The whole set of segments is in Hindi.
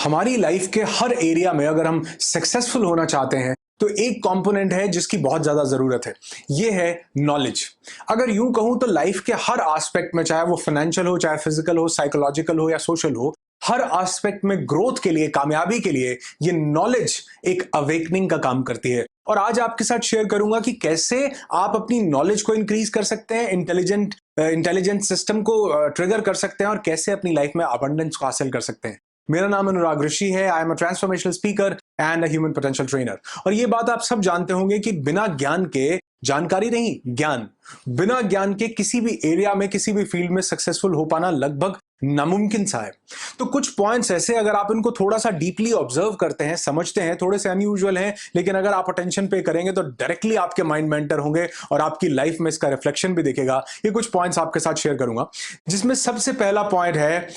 हमारी लाइफ के हर एरिया में अगर हम सक्सेसफुल होना चाहते हैं तो एक कंपोनेंट है जिसकी बहुत ज्यादा जरूरत है। ये है नॉलेज। अगर यूं कहूं तो लाइफ के हर एस्पेक्ट में, चाहे वो फाइनेंशियल हो, चाहे फिजिकल हो, साइकोलॉजिकल हो या सोशल हो, हर एस्पेक्ट में ग्रोथ के लिए, कामयाबी के लिए ये नॉलेज एक अवेकनिंग का काम करती है। और आज आपके साथ शेयर करूंगा कि कैसे आप अपनी नॉलेज को इंक्रीज कर सकते हैं, इंटेलिजेंट सिस्टम को ट्रिगर कर सकते हैं और कैसे अपनी लाइफ में अबंडेंस को हासिल कर सकते हैं। मेरा नाम अनुराग ऋषि है। I am a transformational speaker and a human potential trainer. और ये बात आप सब जानते होंगे कि बिना ज्ञान के, जानकारी नहीं, ज्ञान, बिना ज्ञान के किसी भी एरिया में, किसी भी फील्ड में सक्सेसफुल हो पाना लगभग नामुमकिन सा है। तो कुछ पॉइंट्स ऐसे, अगर आप इनको थोड़ा सा डीपली ऑब्जर्व करते हैं, समझते हैं, थोड़े से अनयूजुअल हैं, लेकिन अगर आप अटेंशन पे करेंगे तो डायरेक्टली आपके माइंड में एंटर होंगे और आपकी लाइफ में इसका रिफ्लेक्शन भी दिखेगा। ये कुछ पॉइंट्स आपके साथ शेयर करूंगा, जिसमें सबसे पहला पॉइंट है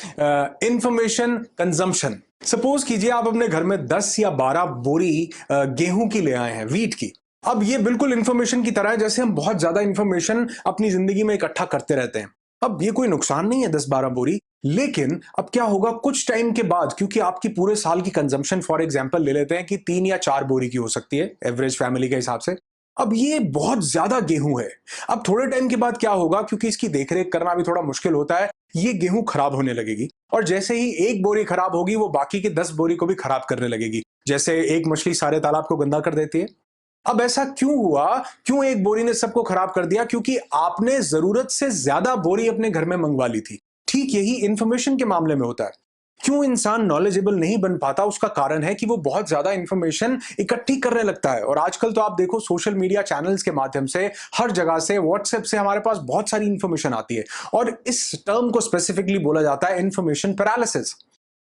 इंफॉर्मेशन कंजम्पशन। सपोज कीजिए आप अपने घर में 10 या 12 बोरी गेहूं की ले आए हैं, वीट की। अब ये बिल्कुल इंफॉर्मेशन की तरह है, जैसे हम बहुत ज्यादा इंफॉर्मेशन अपनी जिंदगी में इकट्ठा करते रहते हैं। अब ये कोई नुकसान नहीं है 10-12 बोरी, लेकिन अब क्या होगा कुछ टाइम के बाद, क्योंकि आपकी पूरे साल की कंजम्पशन फॉर एग्जांपल ले लेते हैं कि 3 या 4 बोरी की हो सकती है एवरेज फैमिली के हिसाब से। अब ये बहुत ज्यादा गेहूं है। अब थोड़े टाइम के बाद क्या होगा, क्योंकि इसकी देखरेख करना भी थोड़ा मुश्किल होता है, ये गेहूं खराब होने लगेगी। और जैसे ही एक बोरी खराब होगी, वो बाकी के 10 बोरी को भी खराब करने लगेगी। जैसे एक मछली सारे तालाब को गंदा कर देती है। अब ऐसा क्यों हुआ? क्यों एक बोरी ने सबको खराब कर दिया? क्योंकि आपने जरूरत से ज्यादा बोरी अपने घर में मंगवा ली थी। ठीक यही इंफॉर्मेशन के मामले में होता है। क्यों इंसान नॉलेजेबल नहीं बन पाता? उसका कारण है कि वो बहुत ज्यादा इंफॉर्मेशन इकट्ठी करने लगता है। और आजकल तो आप देखो, सोशल मीडिया चैनल्स के माध्यम से, हर जगह से, व्हाट्सएप से हमारे पास बहुत सारी इंफॉर्मेशन आती है। और इस टर्म को स्पेसिफिकली बोला जाता है इंफॉर्मेशन पैरालिसिस,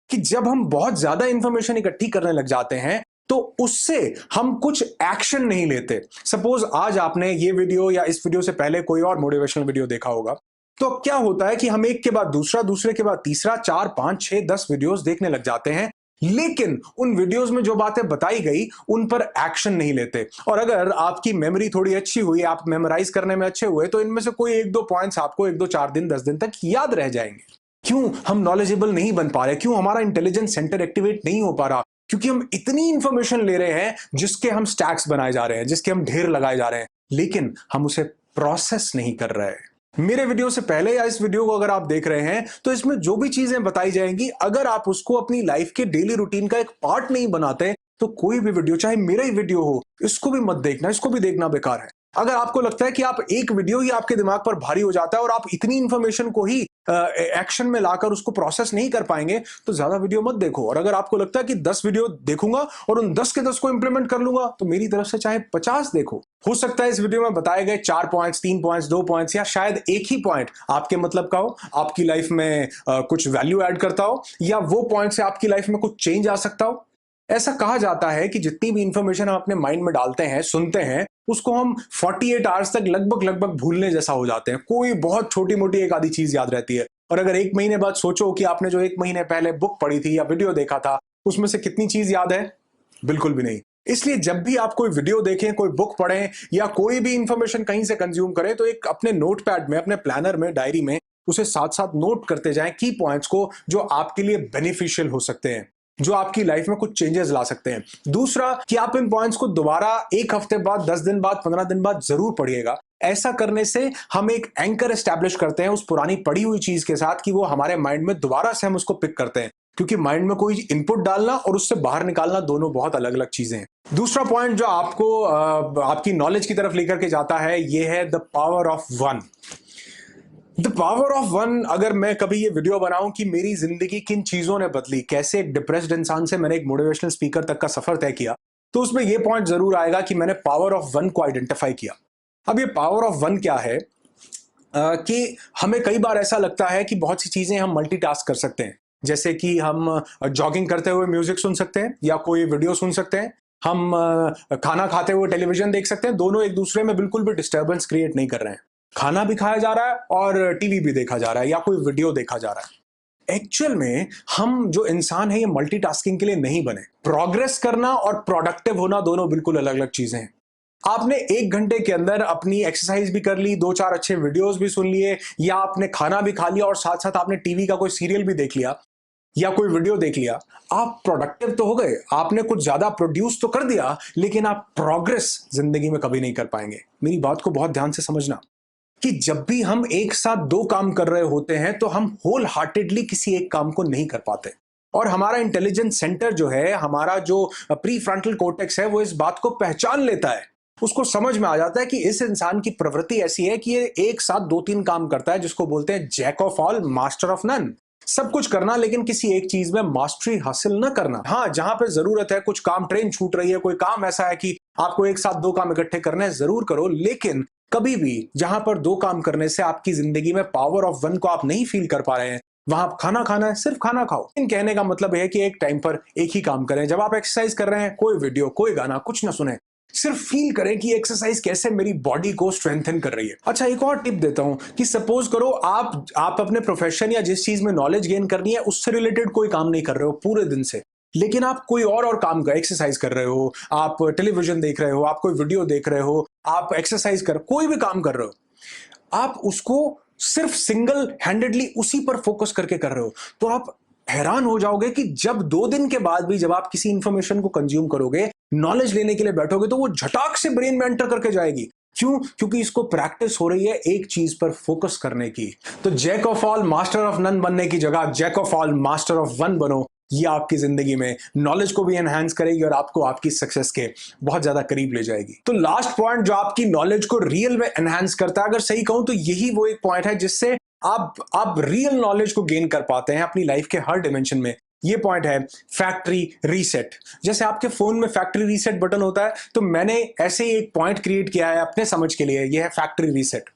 कि जब हम बहुत ज्यादा इंफॉर्मेशन इकट्ठी करने लग जाते हैं तो उससे हम कुछ एक्शन नहीं लेते। सपोज आज आपने ये वीडियो या इस वीडियो से पहले कोई और मोटिवेशनल वीडियो देखा होगा, तो अब क्या होता है कि हम एक के बाद दूसरा, दूसरे के बाद तीसरा, 4, 5, 6, 10 वीडियोस देखने लग जाते हैं, लेकिन उन वीडियोस में जो बातें बताई गई उन पर एक्शन नहीं लेते। और अगर आपकी मेमोरी थोड़ी अच्छी हुई, आप मेमोराइज करने में अच्छे हुए, तो इनमें से कोई 1-2 पॉइंट्स आपको 1-2, 4 दिन, 10 दिन तक याद रह जाएंगे। क्यों हम नॉलेजेबल नहीं बन पा रहे? क्यों हमारा इंटेलिजेंस सेंटर एक्टिवेट नहीं हो पा रहा? क्योंकि हम इतनी इंफॉर्मेशन ले रहे हैं जिसके हम स्टैक्स बनाए जा रहे हैं, जिसके हम ढेर लगाए जा रहे हैं, लेकिन हम उसे प्रोसेस नहीं कर रहे हैं। मेरे वीडियो से पहले या इस वीडियो को अगर आप देख रहे हैं तो इसमें जो भी चीजें बताई जाएंगी, अगर आप उसको अपनी लाइफ के डेली रूटीन का एक पार्ट नहीं बनाते तो कोई भी वीडियो, चाहे मेरा ही वीडियो हो, इसको भी मत देखना, इसको भी देखना बेकार है। अगर आपको लगता है कि आप एक वीडियो ही आपके दिमाग पर भारी हो जाता है और आप इतनी इंफॉर्मेशन को ही एक्शन में लाकर उसको प्रोसेस नहीं कर पाएंगे, तो ज्यादा वीडियो मत देखो। और अगर आपको लगता है कि 10 वीडियो देखूंगा और उन 10 के 10 को इंप्लीमेंट कर लूंगा, तो मेरी तरफ से चाहे 50 देखो। हो सकता है इस वीडियो में बताए गए 4 पॉइंट्स, 3 पॉइंट्स, 2 पॉइंट्स या शायद एक ही पॉइंट आपके मतलब का हो, आपकी लाइफ में कुछ वैल्यू ऐड करता हो, या वो पॉइंट से आपकी लाइफ में कुछ चेंज आ सकता हो। ऐसा कहा जाता है कि जितनी भी इंफॉर्मेशन हम अपने माइंड में डालते हैं, सुनते हैं, उसको हम 48 आवर्स तक लगभग भूलने जैसा हो जाते हैं। कोई बहुत छोटी मोटी एक आधी चीज याद रहती है। और अगर 1 महीने बाद सोचो कि आपने जो 1 महीने पहले बुक पढ़ी थी या वीडियो देखा था, उसमें से कितनी चीज याद है? बिल्कुल भी नहीं। इसलिए जब भी आप कोई वीडियो देखें, कोई बुक पढ़ें या कोई भी इंफॉर्मेशन कहीं से कंज्यूम करें, तो एक अपने नोटपैड में, अपने प्लानर में, डायरी में उसे साथ साथ नोट करते जाएं, की पॉइंट्स को जो आपके लिए बेनिफिशियल हो सकते हैं, जो आपकी लाइफ में कुछ चेंजेस ला सकते हैं। दूसरा कि आप इन पॉइंट्स को दोबारा 1 हफ्ते बाद, 10 दिन बाद, 15 दिन बाद जरूर पढ़िएगा। ऐसा करने से हम एक एंकर एस्टैब्लिश करते हैं उस पुरानी पढ़ी हुई चीज के साथ, कि वो हमारे माइंड में दोबारा से हम उसको पिक करते हैं। क्योंकि माइंड में कोई इनपुट डालना और उससे बाहर निकालना दोनों बहुत अलग अलग चीजें हैं। दूसरा पॉइंट जो आपको आपकी नॉलेज की तरफ लेकर के जाता है, ये है the power of one. The power of one. अगर मैं कभी ये वीडियो बनाऊं कि मेरी जिंदगी किन चीजों ने बदली, कैसे एक डिप्रेस्ड इंसान से मैंने एक मोटिवेशनल स्पीकर तक का सफर तय किया, तो उसमें यह पॉइंट जरूर आएगा कि मैंने पावर ऑफ वन को आइडेंटिफाई किया। अब ये पावर ऑफ वन क्या है? कि हमें कई बार ऐसा लगता है कि बहुत सी चीजें हम मल्टीटास्क कर सकते हैं। जैसे कि हम जॉगिंग करते हुए म्यूजिक सुन सकते हैं या कोई वीडियो सुन सकते हैं, हम खाना खाते हुए टेलीविजन देख सकते हैं। दोनों एक दूसरे में बिल्कुल भी डिस्टर्बेंस क्रिएट नहीं कर रहे हैं। खाना भी खाया जा रहा है और टीवी भी देखा जा रहा है या कोई वीडियो देखा जा रहा है। एक्चुअल में हम जो इंसान है, ये मल्टीटास्किंग के लिए नहीं बने। प्रोग्रेस करना और प्रोडक्टिव होना दोनों बिल्कुल अलग अलग चीजें हैं। आपने 1 घंटे के अंदर अपनी एक्सरसाइज भी कर ली, 2-4 अच्छे वीडियोस भी सुन लिए, या आपने खाना भी खा लिया और साथ साथ आपने टीवी का कोई सीरियल भी देख लिया, या कोई वीडियो देख लिया, आप प्रोडक्टिव तो हो गए, आपने कुछ ज्यादा प्रोड्यूस तो कर दिया, लेकिन आप प्रोग्रेस जिंदगी में कभी नहीं कर पाएंगे। मेरी बात को बहुत ध्यान से समझना कि जब भी हम एक साथ दो काम कर रहे होते हैं तो हम होल हार्टेडली किसी एक काम को नहीं कर पाते, और हमारा इंटेलिजेंस सेंटर जो है, हमारा जो प्री फ्रंटल कोर्टेक्स है, वो इस बात को पहचान लेता है। उसको समझ में आ जाता है कि इस इंसान की प्रवृत्ति ऐसी है कि ये एक साथ दो तीन काम करता है, जिसको बोलते हैं jack of all master of none. सब कुछ करना लेकिन किसी एक चीज में मास्टरी हासिल न करना। हाँ, जहां पे जरूरत है, कुछ काम, ट्रेन छूट रही है, कोई काम ऐसा है कि आपको एक साथ दो काम इकट्ठे करने हैं, जरूर करो, लेकिन कभी भी जहां पर दो काम करने से आपकी जिंदगी में पावर ऑफ वन को आप नहीं फील कर पा रहे हैं, वहां खाना खाना है, सिर्फ खाना खाओ। इन कहने का मतलब है कि एक टाइम पर एक ही काम करें। जब आप एक्सरसाइज कर रहे हैं, कोई वीडियो, कोई गाना, कुछ ना सुने, सिर्फ फील करें कि एक्सरसाइज कैसे मेरी बॉडी को स्ट्रेंथन कर रही है। अच्छा, एक और टिप देता हूं कि सपोज करो आप अपने प्रोफेशन या जिस चीज में नॉलेज गेन करनी है उससे रिलेटेड कोई काम नहीं कर रहे हो पूरे दिन से, लेकिन आप कोई और काम कर, एक्सरसाइज कर रहे हो, आप टेलीविजन देख रहे हो, आप कोई वीडियो देख रहे हो, आप एक्सरसाइज कर, कोई भी काम कर रहे हो, आप उसको सिर्फ सिंगल हैंडेडली उसी पर फोकस करके कर रहे हो, तो आप हैरान हो जाओगे कि जब 2 दिन के बाद भी जब आप किसी इंफॉर्मेशन को कंज्यूम करोगे, नॉलेज लेने के लिए बैठोगे, तो वो झटाक से ब्रेन में एंटर करके जाएगी। क्यों? क्योंकि इसको प्रैक्टिस हो रही है एक चीज पर फोकस करने की। तो jack of all master of none बनने की जगह jack of all master of one बनो। ये आपकी जिंदगी में नॉलेज को भी एनहांस करेगी और आपको आपकी सक्सेस के बहुत ज्यादा करीब ले जाएगी। तो लास्ट पॉइंट जो आपकी नॉलेज को रियल में एनहांस करता है, अगर सही कहूं तो यही वो एक पॉइंट है जिससे आप रियल नॉलेज को गेन कर पाते हैं अपनी लाइफ के हर डिमेंशन में। ये पॉइंट है फैक्ट्री रीसेट। जैसे आपके फोन में फैक्ट्री रीसेट बटन होता है, तो मैंने ऐसे ही एक पॉइंट क्रिएट किया है अपने समझ के लिए, यह है फैक्ट्री रीसेट।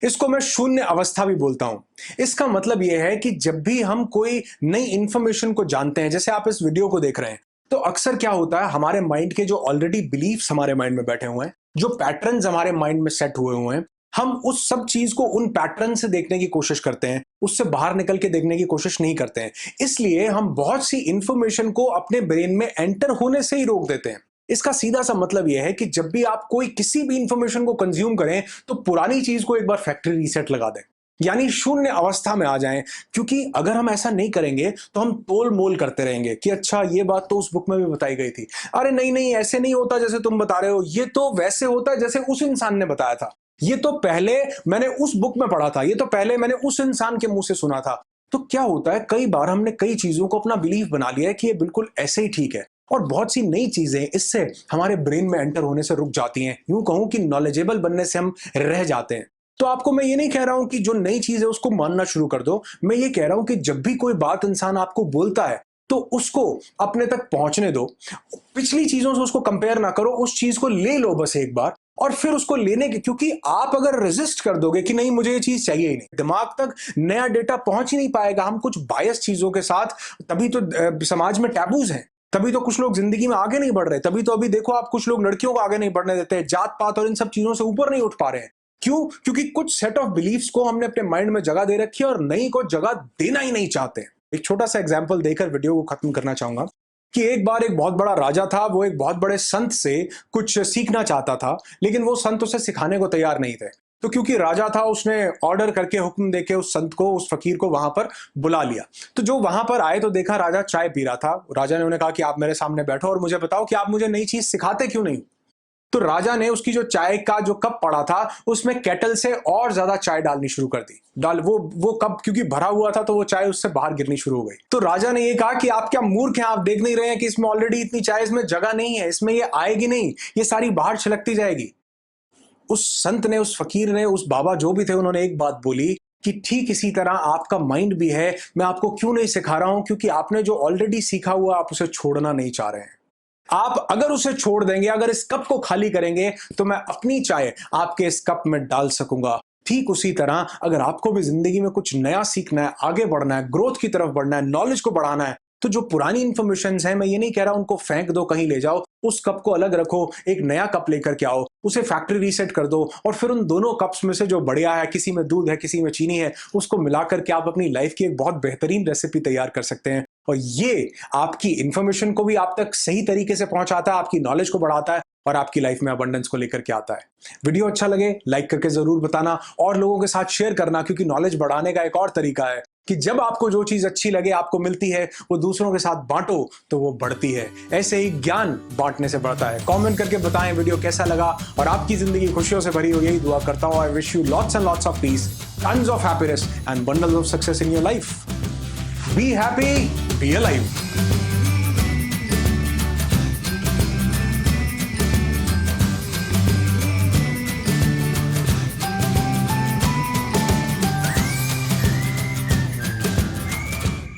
इसको मैं शून्य अवस्था भी बोलता हूं। इसका मतलब यह है कि जब भी हम कोई नई इंफॉर्मेशन को जानते हैं, जैसे आप इस वीडियो को देख रहे हैं, तो अक्सर क्या होता है, हमारे माइंड के जो ऑलरेडी बिलीफ्स हमारे माइंड में बैठे हुए हैं, जो पैटर्न्स हमारे माइंड में सेट हुए हैं, हम उस सब चीज को उन पैटर्न से देखने की कोशिश करते हैं, उससे बाहर निकल के देखने की कोशिश नहीं करते हैं। इसलिए हम बहुत सी इंफॉर्मेशन को अपने ब्रेन में एंटर होने से ही रोक देते हैं। इसका सीधा सा मतलब यह है कि जब भी आप कोई किसी भी इंफॉर्मेशन को कंज्यूम करें, तो पुरानी चीज को एक बार फैक्ट्री रीसेट लगा दें, यानी शून्य अवस्था में आ जाएं। क्योंकि अगर हम ऐसा नहीं करेंगे तो हम तोल मोल करते रहेंगे कि अच्छा, ये बात तो उस बुक में भी बताई गई थी, अरे नहीं नहीं, ऐसे नहीं होता जैसे तुम बता रहे हो, ये तो वैसे होता है जैसे उस इंसान ने बताया था, ये तो पहले मैंने उस बुक में पढ़ा था, ये तो पहले मैंने उस इंसान के मुंह से सुना था। तो क्या होता है, कई बार हमने कई चीजों को अपना बिलीफ बना लिया है कि ये बिल्कुल ऐसे ही ठीक है, और बहुत सी नई चीजें इससे हमारे ब्रेन में एंटर होने से रुक जाती हैं। यूं कहूं कि नॉलेजेबल बनने से हम रह जाते हैं। तो आपको मैं ये नहीं कह रहा हूं कि जो नई चीज है उसको मानना शुरू कर दो, मैं ये कह रहा हूं कि जब भी कोई बात इंसान आपको बोलता है तो उसको अपने तक पहुंचने दो, पिछली चीजों से उसको कंपेयर ना करो, उस चीज को ले लो बस एक बार, और फिर उसको लेने के, क्योंकि आप अगर रेजिस्ट कर दोगे कि नहीं मुझे ये चीज चाहिए ही नहीं, दिमाग तक नया डेटा पहुंच ही नहीं पाएगा। हम कुछ बायस चीजों के साथ, तभी तो समाज में टैबूज हैं, तभी तो कुछ लोग जिंदगी में आगे नहीं बढ़ रहे, तभी तो अभी देखो आप कुछ लोग लड़कियों को आगे नहीं बढ़ने देते हैं, जात पात और इन सब चीजों से ऊपर नहीं उठ पा रहे हैं। क्यों? क्योंकि कुछ सेट ऑफ बिलीफ्स को हमने अपने माइंड में जगह दे रखी है और नई को जगह देना ही नहीं चाहते। एक छोटा सा एग्जाम्पल देकर वीडियो को खत्म करना चाहूंगा कि एक बार एक बहुत बड़ा राजा था, वो एक बहुत बड़े संत से कुछ सीखना चाहता था, लेकिन वो संत उसे सिखाने को तैयार नहीं थे। तो क्योंकि राजा था, उसने ऑर्डर करके, हुक्म देके उस संत को, उस फकीर को वहां पर बुला लिया। तो जो वहां पर आए तो देखा राजा चाय पी रहा था। राजा ने उन्हें कहा कि आप मेरे सामने बैठो और मुझे बताओ कि आप मुझे नई चीज सिखाते क्यों नहीं। तो राजा ने उसकी जो चाय का जो कप पड़ा था उसमें केटल से और ज्यादा चाय डालनी शुरू कर दी। वो कप क्योंकि भरा हुआ था तो वो चाय उससे बाहर गिरनी शुरू हो गई। तो राजा ने ये कहा कि आप क्या मूर्ख हैं, आप देख नहीं रहे हैं कि इसमें ऑलरेडी इतनी चाय, इसमें जगह नहीं है, इसमें ये आएगी नहीं, ये सारी बाहर छिलकती जाएगी। उस संत ने, उस फकीर ने, उस बाबा जो भी थे, उन्होंने एक बात बोली कि ठीक इसी तरह आपका माइंड भी है, मैं आपको क्यों नहीं सिखा रहा हूं, क्योंकि आपने जो ऑलरेडी सीखा हुआ आप उसे छोड़ना नहीं चाह रहे हैं। आप अगर उसे छोड़ देंगे, अगर इस कप को खाली करेंगे, तो मैं अपनी चाय आपके इस कप में डाल सकूंगा। ठीक उसी तरह अगर आपको भी जिंदगी में कुछ नया सीखना है, आगे बढ़ना है, ग्रोथ की तरफ बढ़ना है, नॉलेज को बढ़ाना है, तो जो पुरानी इंफॉर्मेशन है, मैं ये नहीं कह रहा उनको फेंक दो, कहीं ले जाओ, उस कप को अलग रखो, एक नया कप लेकर के आओ, उसे फैक्ट्री रीसेट कर दो, और फिर उन दोनों कप्स में से जो बढ़िया है, किसी में दूध है, किसी में चीनी है, उसको मिला करके आप अपनी लाइफ की एक बहुत बेहतरीन रेसिपी तैयार कर सकते हैं। और ये आपकी इंफॉर्मेशन को भी आप तक सही तरीके से पहुंचाता है, आपकी नॉलेज को बढ़ाता है और आपकी लाइफ में अबंडेंस को लेकर के आता है। वीडियो अच्छा लगे लाइक करके जरूर बताना और लोगों के साथ शेयर करना, क्योंकि नॉलेज बढ़ाने का एक और तरीका है कि जब आपको जो चीज अच्छी लगे, आपको मिलती है, वो दूसरों के साथ बांटो तो वो बढ़ती है। ऐसे ही ज्ञान बांटने से बढ़ता है। कमेंट करके बताएं वीडियो कैसा लगा और आपकी जिंदगी खुशियों से भरी हो, यही दुआ करता हूं। I wish you lots and lots of peace, tons of happiness and bundles of success in your life. Be happy, be alive.